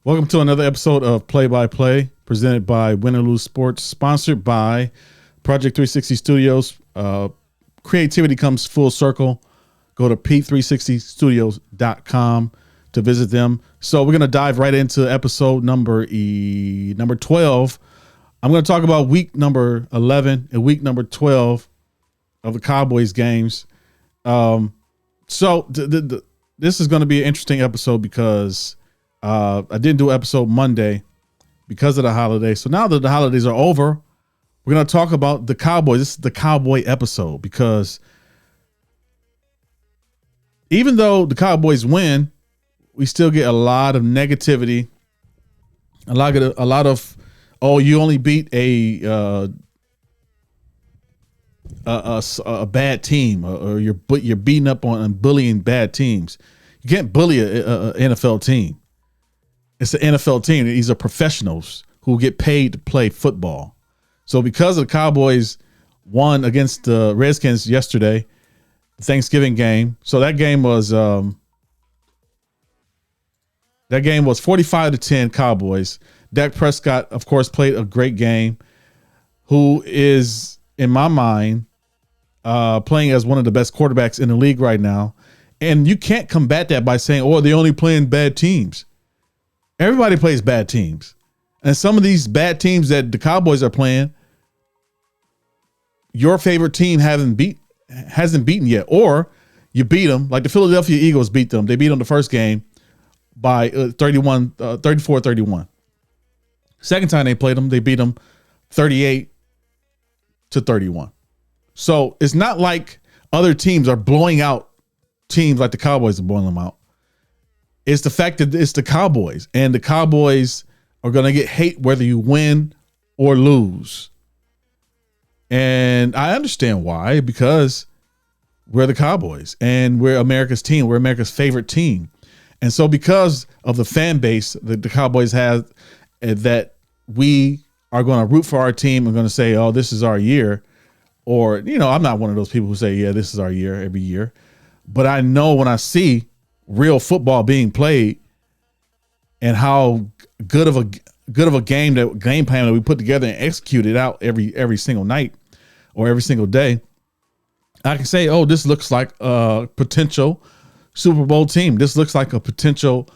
Welcome to another episode of Play by Play, presented by Win or Lose Sports, sponsored by Project 360 Studios. Creativity comes full circle. Go to p360studios.com to visit them. So we're going to dive right into episode number 12. I'm going to talk about week number 11 and week number 12 of the Cowboys games. So this is going to be an interesting episode because I didn't do an episode Monday because of the holiday. So now that the holidays are over, we're going to talk about the Cowboys. This is the Cowboy episode because even though the Cowboys win, we still get a lot of negativity, a lot of oh, you only beat a bad team, or you're beating up on and bullying bad teams. You can't bully a NFL team. It's an NFL team. These are professionals who get paid to play football. So because the Cowboys won against the Redskins yesterday, the Thanksgiving game. So that game was 45-10 Cowboys. Dak Prescott, of course, played a great game, who is, in my mind, playing as one of the best quarterbacks in the league right now. And you can't combat that by saying, oh, they're only playing bad teams. Everybody plays bad teams. And some of these bad teams that the Cowboys are playing, your favorite team hasn't beaten yet. Or you beat them, like the Philadelphia Eagles beat them. They beat them the first game by 34-31. Second time they played them, they beat them 38-31. So it's not like other teams are blowing out teams like the Cowboys are blowing them out. It's the fact that it's the Cowboys, and the Cowboys are going to get hate whether you win or lose. And I understand why, because we're the Cowboys and we're America's team. We're America's favorite team. And so because of the fan base that the Cowboys have, that we are going to root for our team and going to say, oh, this is our year. Or, I'm not one of those people who say, yeah, this is our year every year. But I know when I see real football being played and how good of a game plan that we put together and execute it out every single night or every single day, I can say, oh, this looks like a potential Super Bowl team. This looks like a potential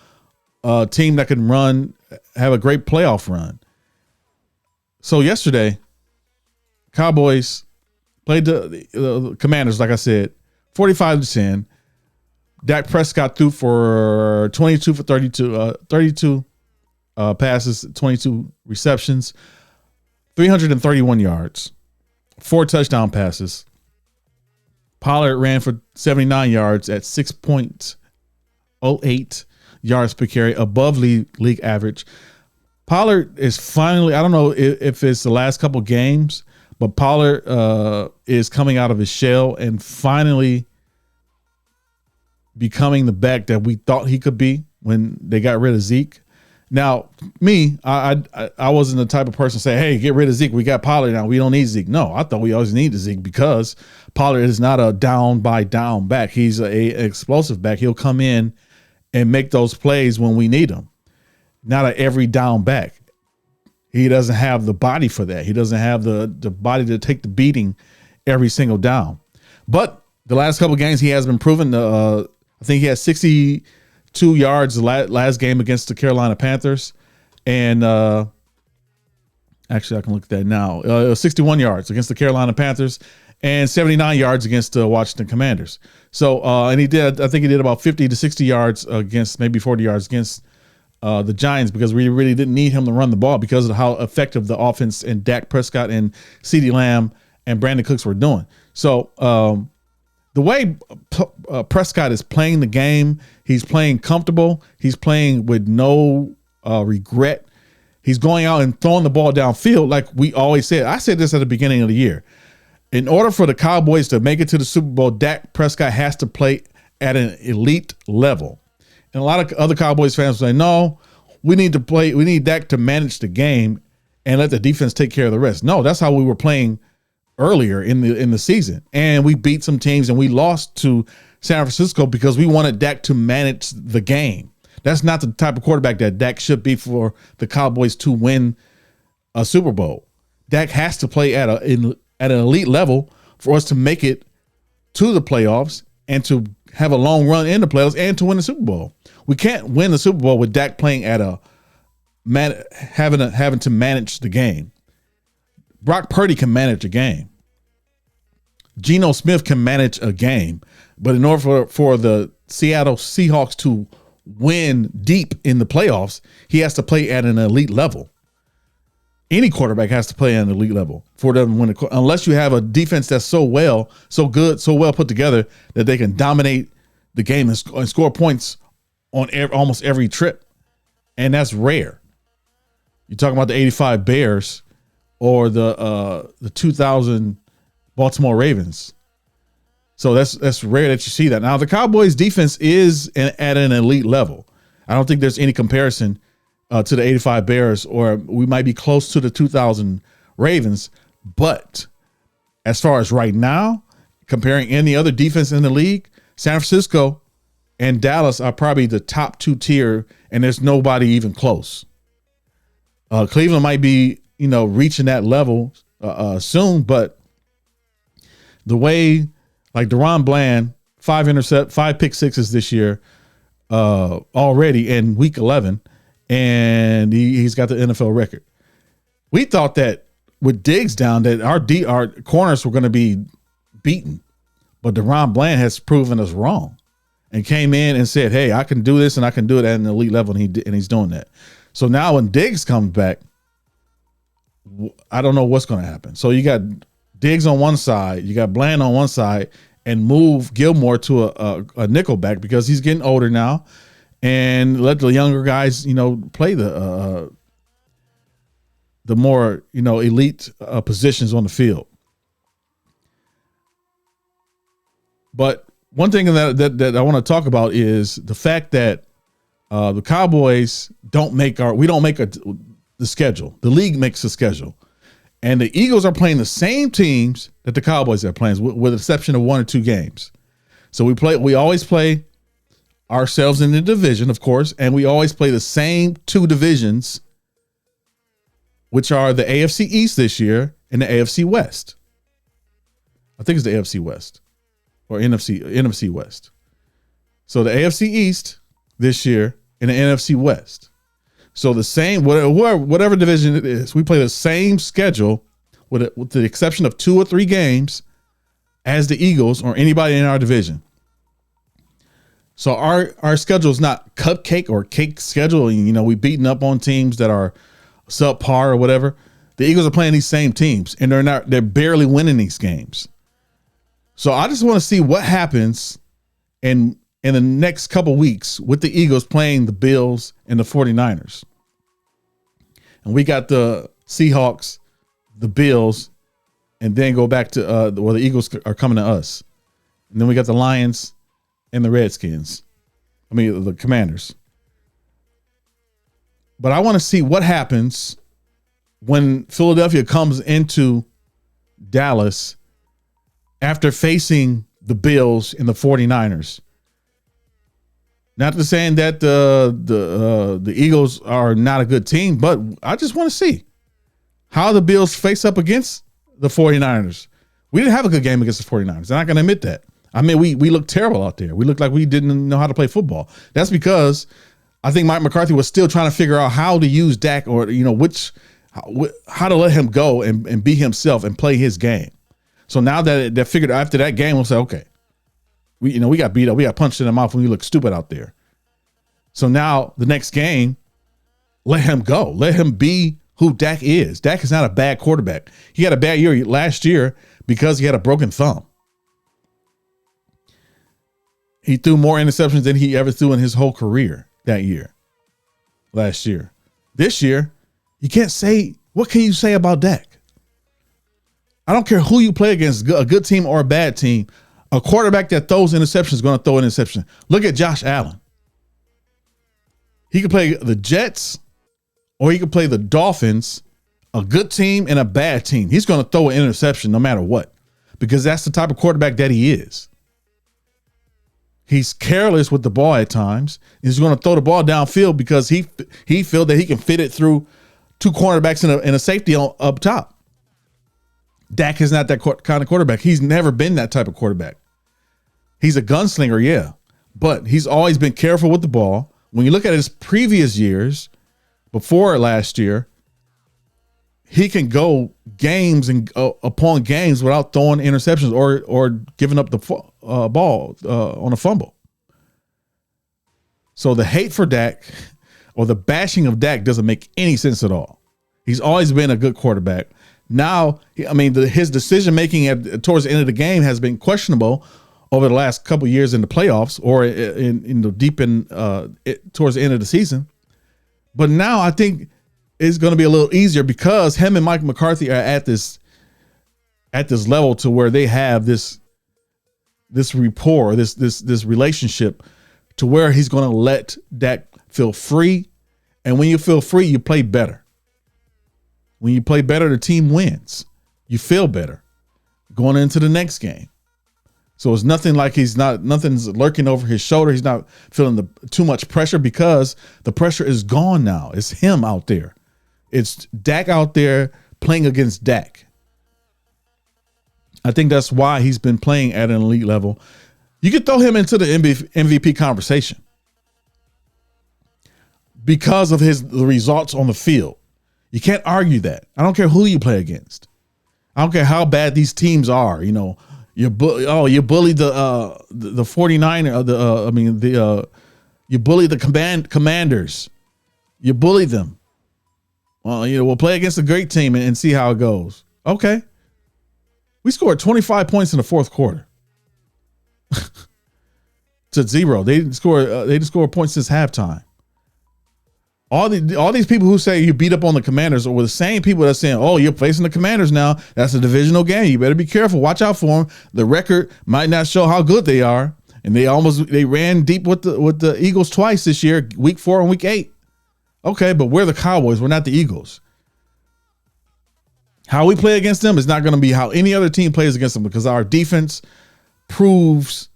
team that can have a great playoff run. So yesterday, Cowboys played the Commanders, like I said, 45-10. Dak Prescott threw for 22 for 32 passes, 22 receptions, 331 yards, 4 touchdown passes. Pollard ran for 79 yards at 6.08 yards per carry, above league average. Pollard is finally, I don't know if it's the last couple games, but Pollard is coming out of his shell and finally becoming the back that we thought he could be when they got rid of Zeke. Now, me, I wasn't the type of person to say, hey, get rid of Zeke. We got Pollard now. We don't need Zeke. No, I thought we always needed Zeke because Pollard is not a down by down back. He's an explosive back. He'll come in and make those plays when we need him. Not an every down back. He doesn't have the body for that. He doesn't have the body to take the beating every single down. But the last couple of games, he has been proven. I think he had 62 yards the last game against the Carolina Panthers. And actually, I can look at that now. 61 yards against the Carolina Panthers and 79 yards against the Washington Commanders. So, and I think he did about 50 to 60 yards against, maybe 40 yards against the Giants, because we really didn't need him to run the ball because of how effective the offense and Dak Prescott and CeeDee Lamb and Brandon Cooks were doing. So, the way Prescott is playing the game, he's playing comfortable. He's playing with no regret. He's going out and throwing the ball downfield like we always said. I said this at the beginning of the year. In order for the Cowboys to make it to the Super Bowl, Dak Prescott has to play at an elite level. And a lot of other Cowboys fans say, no, we need Dak to manage the game and let the defense take care of the rest. No, that's how we were playing earlier in the season. And we beat some teams and we lost to San Francisco because we wanted Dak to manage the game. That's not the type of quarterback that Dak should be for the Cowboys to win a Super Bowl. Dak has to play at an elite level for us to make it to the playoffs and to have a long run in the playoffs and to win the Super Bowl. We can't win the Super Bowl with Dak playing at having to manage the game. Brock Purdy can manage a game. Geno Smith can manage a game, but in order for the Seattle Seahawks to win deep in the playoffs, he has to play at an elite level. Any quarterback has to play at an elite level for them to win, unless you have a defense that's so well put together that they can dominate the game and score points on almost every trip, and that's rare. You're talking about the '85 Bears or the 2000 Baltimore Ravens. So that's rare that you see that. Now the Cowboys defense is at an elite level. I don't think there's any comparison to the '85 Bears, or we might be close to the 2000 Ravens. But as far as right now, comparing any other defense in the league, San Francisco and Dallas are probably the top 2 tier, and there's nobody even close. Cleveland might be, reaching that level soon, but the way, like Daron Bland, 5 pick sixes this year already in week 11, and he's got the NFL record. We thought that with Diggs down that our corners were going to be beaten, but Daron Bland has proven us wrong and came in and said, "Hey, I can do this and I can do it at an elite level," and he's doing that. So now when Diggs comes back, I don't know what's going to happen. So you got Diggs on one side, you got Bland on one side, and move Gilmore to a nickel back because he's getting older now, and let the younger guys, play the more, elite positions on the field. But one thing that I want to talk about is the fact that the Cowboys we don't make the schedule. The league makes the schedule. And the Eagles are playing the same teams that the Cowboys are playing, with the exception of 1 or 2 games. So we always play ourselves in the division, of course, and we always play the same 2 divisions, which are the AFC East this year and the AFC West. I think it's the AFC West or NFC West. So the AFC East this year and the NFC West. So the same, whatever division it is, we play the same schedule with the exception of 2 or 3 games as the Eagles or anybody in our division. So our schedule is not cupcake or cake schedule. We beating up on teams that are subpar or whatever. The Eagles are playing these same teams, and they're barely winning these games. So I just want to see what happens in the next couple weeks with the Eagles playing the Bills and the 49ers. And we got the Seahawks, the Bills, and then go back to the Eagles are coming to us. And then we got the Lions and the Redskins. The Commanders. But I want to see what happens when Philadelphia comes into Dallas after facing the Bills and the 49ers. Not to saying that the Eagles are not a good team, but I just want to see how the Bills face up against the 49ers. We didn't have a good game against the 49ers. I'm not going to admit that. We looked terrible out there. We looked like we didn't know how to play football. That's because I think Mike McCarthy was still trying to figure out how to use Dak, or how to let him go and be himself and play his game. So now that they figured after that game, we'll say, okay, we got beat up. We got punched in the mouth when we look stupid out there. So now the next game, let him go. Let him be who Dak is. Dak is not a bad quarterback. He had a bad year last year because he had a broken thumb. He threw more interceptions than he ever threw in his whole career last year. This year, what can you say about Dak? I don't care who you play against, a good team or a bad team. A quarterback that throws interceptions is going to throw an interception. Look at Josh Allen. He could play the Jets or he could play the Dolphins, a good team and a bad team. He's going to throw an interception no matter what, because that's the type of quarterback that he is. He's careless with the ball at times. He's going to throw the ball downfield because he feels that he can fit it through two cornerbacks and a safety up top. Dak is not that kind of quarterback. He's never been that type of quarterback. He's a gunslinger, yeah, but he's always been careful with the ball. When you look at his previous years, before last year, he can go games and upon games without throwing interceptions or giving up the ball on a fumble. So the hate for Dak or the bashing of Dak doesn't make any sense at all. He's always been a good quarterback. Now, I mean, his decision making towards the end of the game has been questionable over the last couple of years in the playoffs or towards the end of the season. But now I think it's going to be a little easier because him and Mike McCarthy are at this level to where they have this rapport, this relationship to where he's going to let Dak feel free. And when you feel free, you play better. When you play better, the team wins. You feel better going into the next game. So it's nothing like nothing's lurking over his shoulder. He's not feeling too much pressure because the pressure is gone now. It's him out there. It's Dak out there playing against Dak. I think that's why he's been playing at an elite level. You could throw him into the MVP conversation because of the results on the field. You can't argue that. I don't care who you play against. I don't care how bad these teams are. You know, you bullied the 49er. You bullied the Commanders. You bullied them. Well, we'll play against a great team and see how it goes. Okay. We scored 25 points in the fourth quarter to 0. They didn't score points since halftime. All these people who say you beat up on the Commanders are the same people that's saying, "Oh, you're facing the Commanders now. That's a divisional game. You better be careful. Watch out for them. The record might not show how good they are." And they ran deep with the Eagles twice this year, week 4 and week 8. Okay, but we're the Cowboys. We're not the Eagles. How we play against them is not going to be how any other team plays against them because our defense proves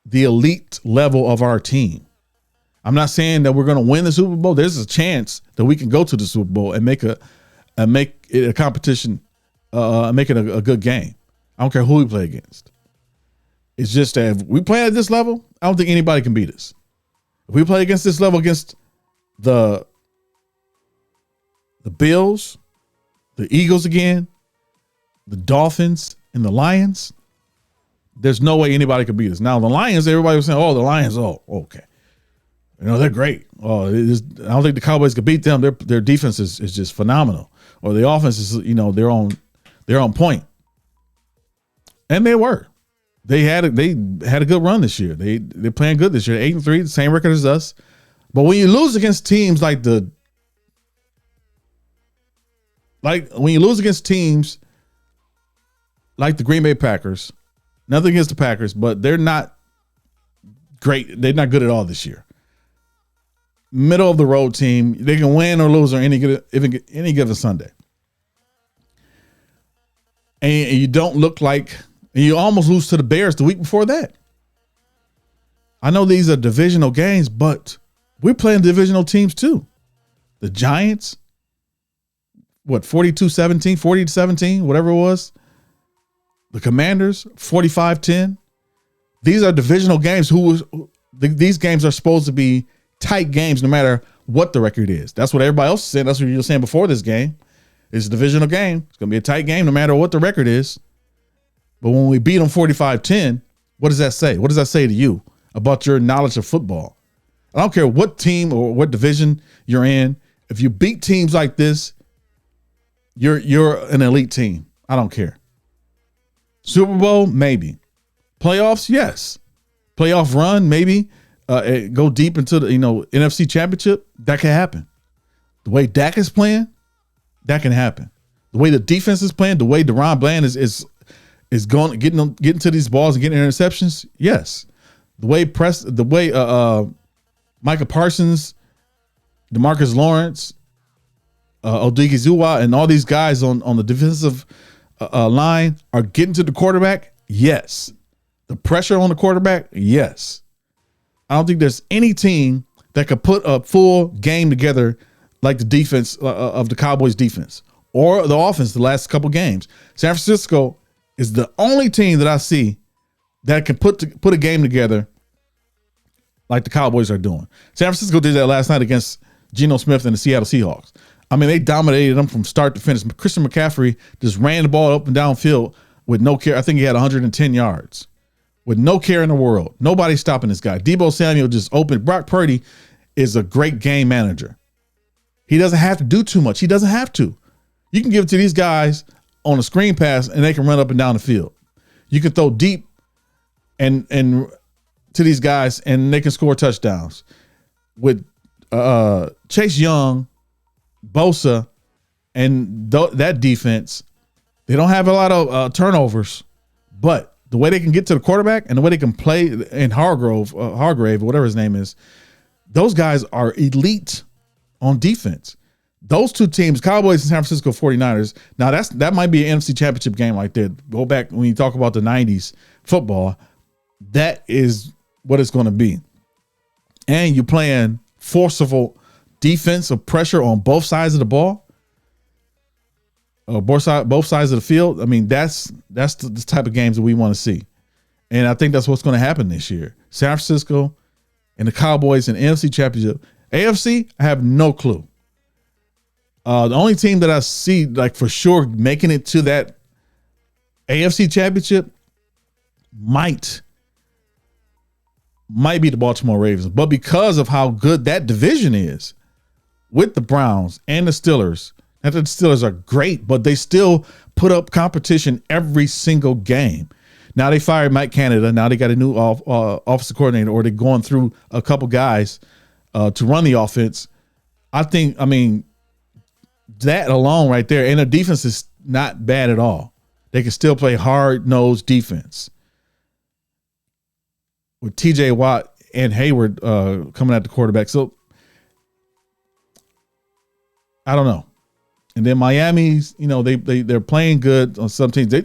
the elite level of our team. I'm not saying that we're going to win the Super Bowl. There's a chance that we can go to the Super Bowl and make it a competition, make it a good game. I don't care who we play against. It's just that if we play at this level, I don't think anybody can beat us. If we play against this level against the Bills, the Eagles again, the Dolphins, and the Lions, there's no way anybody could beat us. Now, the Lions, everybody was saying, "Oh, the Lions, oh, okay. They're great. Oh, I don't think the Cowboys could beat them. Their defense is just phenomenal. Or the offense is, they're on point." And they were. They had a good run this year. They're playing good this year. 8-3, the same record as us. But when you lose against teams when you lose against teams like the Green Bay Packers, nothing against the Packers, but they're not great. They're not good at all this year. Middle of the road team. They can win or lose on any given Sunday. And you don't look like, and you almost lose to the Bears the week before that. I know these are divisional games, but we're playing divisional teams too. The Giants, 42-17, 40-17, whatever it was. The Commanders, 45-10. These are divisional games. These games are supposed to be tight games no matter what the record is. That's what everybody else is saying. That's what you were saying before this game. It's a divisional game. It's going to be a tight game no matter what the record is. But when we beat them 45-10, what does that say? What does that say to you about your knowledge of football? I don't care what team or what division you're in. If you beat teams like this, you're an elite team. I don't care. Super Bowl, maybe. Playoffs, yes. Playoff run, maybe. Go deep into the NFC Championship, that can happen. The way Dak is playing, that can happen. The way the defense is playing, the way Daron Bland is getting to these balls and getting interceptions, yes. The way Micah Parsons, DeMarcus Lawrence, Odighizuwa, and all these guys on the defensive line are getting to the quarterback, yes. The pressure on the quarterback, yes. I don't think there's any team that could put a full game together like the defense of the Cowboys defense or the offense the last couple games. San Francisco is the only team that I see that can put a game together like the Cowboys are doing. San Francisco did that last night against Geno Smith and the Seattle Seahawks. I mean, they dominated them from start to finish. Christian McCaffrey just ran the ball up and down field with no care. I think he had 110 yards with no care in the world. Nobody stopping this guy. Deebo Samuel just opened. Brock Purdy is a great game manager. He doesn't have to do too much. He doesn't have to. You can give it to these guys on a screen pass and they can run up and down the field. You can throw deep and to these guys and they can score touchdowns. With Chase Young, Bosa, and that defense, they don't have a lot of turnovers, but the way they can get to the quarterback and the way they can play in Hargrave, or whatever his name is, those guys are elite on defense. Those two teams, Cowboys and San Francisco 49ers, now that might be an NFC Championship game right there. Go back when you talk about the 90s football, that is what it's going to be. And you're playing forceful defensive pressure on both sides of the ball, both sides of the field. I mean, that's the type of games that we want to see. And I think that's what's going to happen this year. San Francisco and the Cowboys in the NFC Championship. AFC, I have no clue. The only team that I see like for sure making it to that AFC Championship might be the Baltimore Ravens. But because of how good that division is with the Browns and the Steelers, and the Steelers are great, but they still put up competition every single game. Now they fired Mike Canada. Now they got a new offensive coordinator, or they're going through a couple guys to run the offense. I mean, that alone right there, and the defense is not bad at all. They can still play hard-nosed defense with TJ Watt and Hayward coming at the quarterback. So I don't know. And then Miami's, they're playing good on some teams. They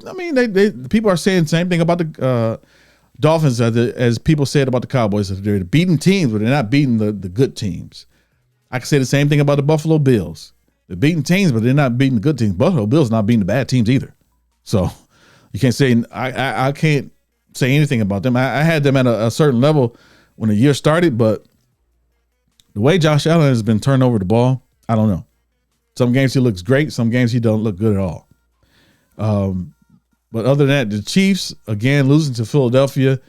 people are saying the same thing about the Dolphins as people said about the Cowboys. They're beating teams, but they're not beating the good teams. I can say the same thing about the Buffalo Bills. They're beating teams, but they're not beating the good teams. Buffalo Bills not beating the bad teams either. So you can't say I can't say anything about them. I had them at a certain level when the year started, but the way Josh Allen has been turning over the ball, I don't know. Some games he looks great. Some games he don't look good at all. But other than that, the Chiefs, again, losing to Philadelphia,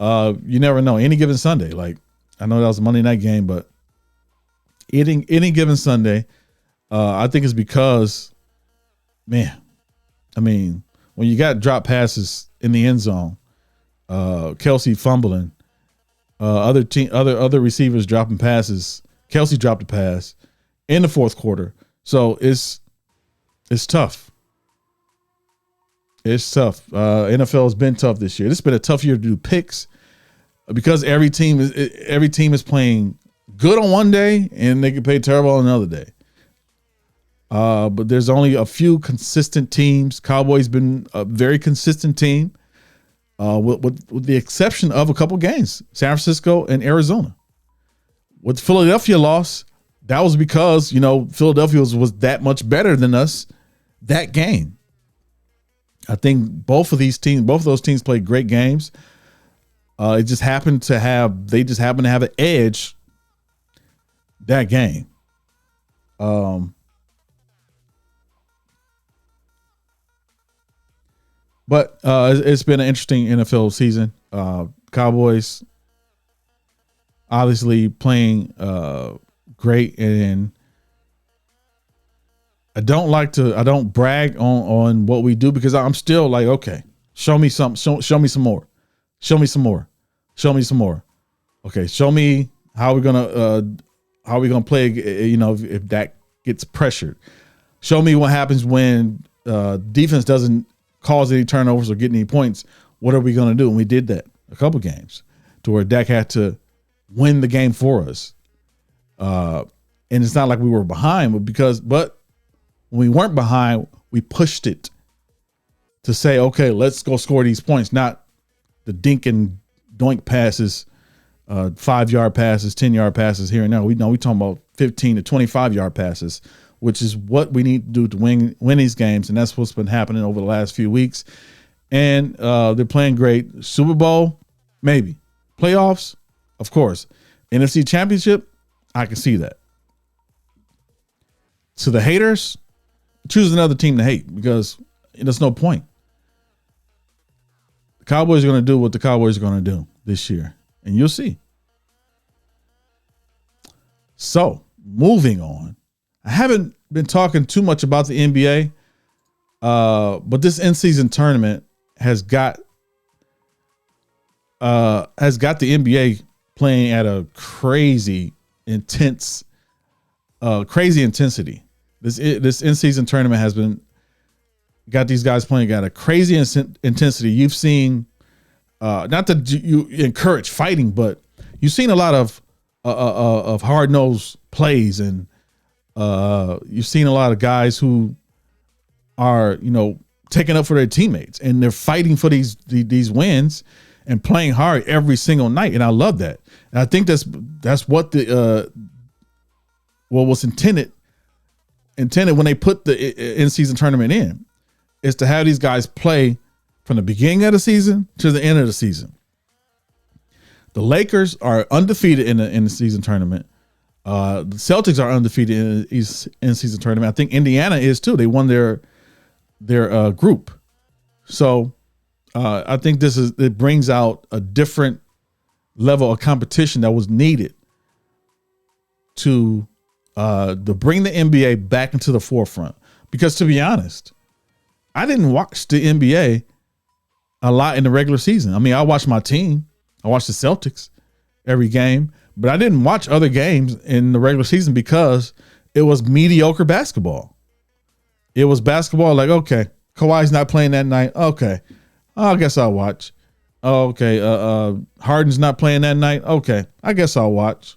you never know. Any given Sunday, like I know that was a Monday night game, but any given Sunday, I think it's because, man, I mean, when you got drop passes in the end zone, Kelsey fumbling, other receivers dropping passes, Kelsey dropped a pass in the fourth quarter. So it's tough. It's tough. NFL has been tough this year. This has been a tough year to do picks because every team is playing good on one day and they can play terrible on another day. But there's only a few consistent teams. Cowboys been a very consistent team, with the exception of a couple games, San Francisco and Arizona. With the Philadelphia loss, that was because, Philadelphia was that much better than us that game. I think both of those teams played great games. They just happened to have an edge that game. But it's been an interesting NFL season. Cowboys obviously playing great, and I don't brag on what we do because I'm still like, okay, show me some more. Okay, show me how we're gonna play. If that gets pressured, show me what happens when defense doesn't cause any turnovers or get any points. What are we gonna do? And we did that a couple games to where Dak had to win the game for us. And it's not like we were behind, but when we weren't behind, we pushed it to say, okay, let's go score these points, not the dink and doink passes, 5-yard passes, 10-yard passes here and there. We talking about 15 to 25-yard passes, which is what we need to do to win these games, and that's what's been happening over the last few weeks. And they're playing great. Super Bowl, maybe. Playoffs, of course. NFC Championship, I can see that. To the haters, choose another team to hate because there's no point. The Cowboys are going to do what the Cowboys are going to do this year, and you'll see. So, moving on. I haven't been talking too much about the NBA, but this in-season tournament has got the NBA playing at a crazy intensity. This in-season tournament has got these guys playing at a crazy intensity. You've seen, not that you encourage fighting, but you've seen a lot of hard-nosed plays, and you've seen a lot of guys who are, taking up for their teammates, and they're fighting for these wins and playing hard every single night. And I love that. And I think that's what what was intended when they put the in-season tournament in, is to have these guys play from the beginning of the season to the end of the season. The Lakers are undefeated in the season tournament. The Celtics are undefeated in the in-season tournament. I think Indiana is too. They won their group. So I think it brings out a different level of competition that was needed to bring the NBA back into the forefront. Because to be honest, I didn't watch the NBA a lot in the regular season. I mean, I watched my team. I watched the Celtics every game, but I didn't watch other games in the regular season because it was mediocre basketball. It was basketball like, okay, Kawhi's not playing that night. Okay, I guess I'll watch. Okay, Harden's not playing that night. Okay, I guess I'll watch.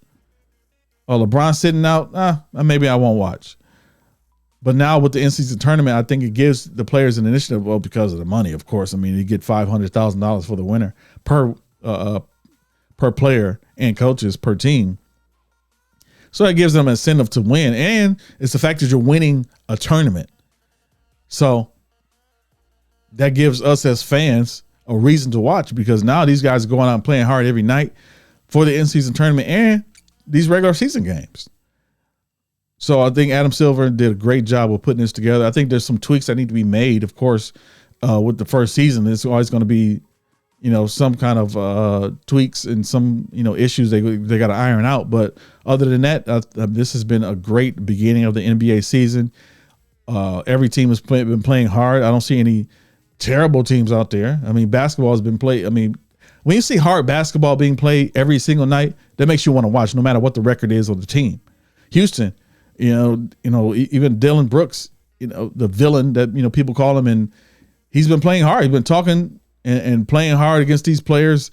Oh, LeBron's sitting out. Maybe I won't watch. But now with the in-season tournament, I think it gives the players an initiative. Well, because of the money, of course. I mean, you get $500,000 for the winner per player and coaches per team. So that gives them an incentive to win. And it's the fact that you're winning a tournament. So that gives us as fans a reason to watch, because now these guys are going out and playing hard every night for the in-season tournament and these regular season games. So I think Adam Silver did a great job of putting this together. I think there's some tweaks that need to be made. Of course, with the first season, it's always going to be, some kind of tweaks and some, issues they got to iron out. But other than that, this has been a great beginning of the NBA season. Every team has been playing hard. I don't see any terrible teams out there. I mean, basketball has been played. I mean, when you see hard basketball being played every single night, that makes you want to watch, no matter what the record is of the team. Houston, even Dylan Brooks, the villain that, people call him, and he's been playing hard. He's been talking and playing hard against these players,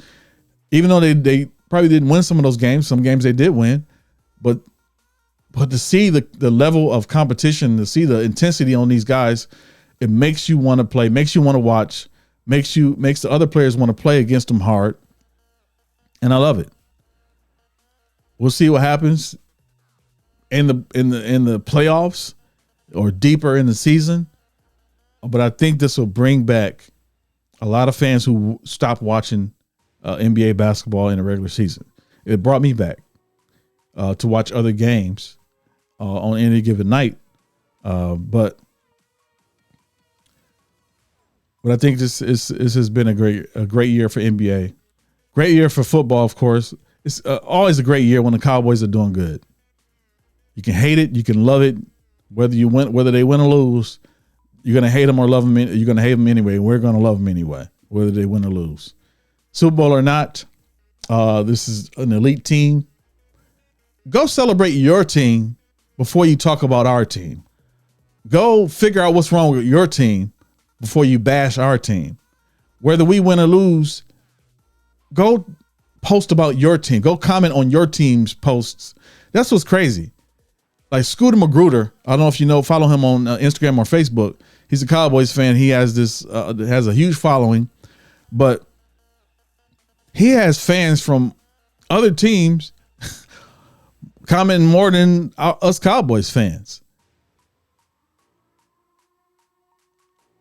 even though they probably didn't win some of those games. Some games they did win, but to see the level of competition, to see the intensity on these guys, it makes you want to play, makes you want to watch, makes the other players want to play against them hard. And I love it. We'll see what happens in the playoffs or deeper in the season. But I think this will bring back a lot of fans who stopped watching NBA basketball in the regular season. It brought me back to watch other games on any given night. But I think this has been a great year for NBA. Great year for football, of course. It's always a great year when the Cowboys are doing good. You can hate it, you can love it, whether they win or lose. You're gonna hate them or love them. You're gonna hate them anyway. We're gonna love them anyway, whether they win or lose. Super Bowl or not, this is an elite team. Go celebrate your team before you talk about our team. Go figure out what's wrong with your team before you bash our team. Whether we win or lose, go post about your team. Go comment on your team's posts. That's what's crazy. Like Scooter Magruder, I don't know if you know, follow him on Instagram or Facebook. He's a Cowboys fan. He has has a huge following, but he has fans from other teams commenting more than us Cowboys fans.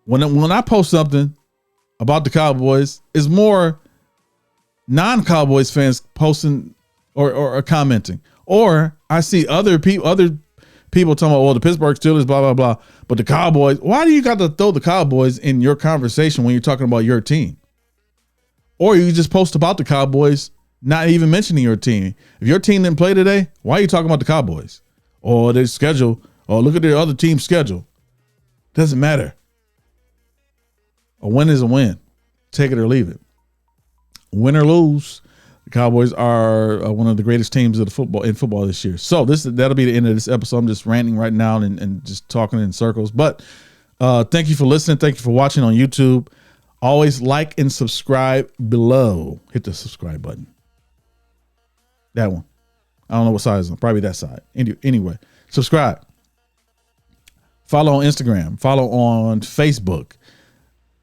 When I post something about the Cowboys, it's more non-Cowboys fans posting or commenting. Or I see other people talking about, well, the Pittsburgh Steelers, blah, blah, blah. But the Cowboys, why do you got to throw the Cowboys in your conversation when you're talking about your team? Or you just post about the Cowboys, not even mentioning your team. If your team didn't play today, why are you talking about the Cowboys? Or their schedule, or look at their other team's schedule. Doesn't matter. A win is a win. Take it or leave it. Win or lose, the Cowboys are one of the greatest teams of the football this year. So that'll be the end of this episode. I'm just ranting right now and just talking in circles. But thank you for listening. Thank you for watching on YouTube. Always like and subscribe below. Hit the subscribe button. That one. I don't know what side it's on. Probably that side. Anyway, subscribe. Follow on Instagram. Follow on Facebook.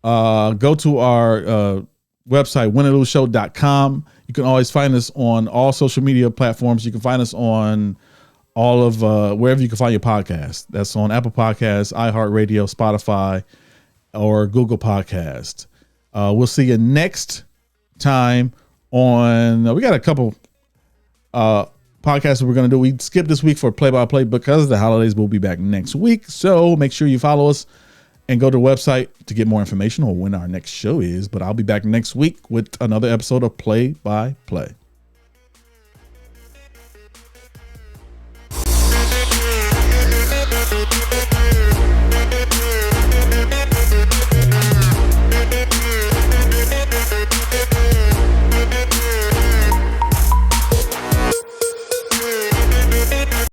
Go to our website, winorloseshow.com. You can always find us on all social media platforms. You can find us on all of wherever you can find your podcast. That's on Apple Podcasts, iHeartRadio, Spotify, or Google Podcast. We'll see you next time on. We got a couple podcasts that we're going to do. We skipped this week for play-by-play because of the holidays. We'll be back next week. So make sure you follow us and go to the website to get more information on when our next show is. But I'll be back next week with another episode of Play by Play.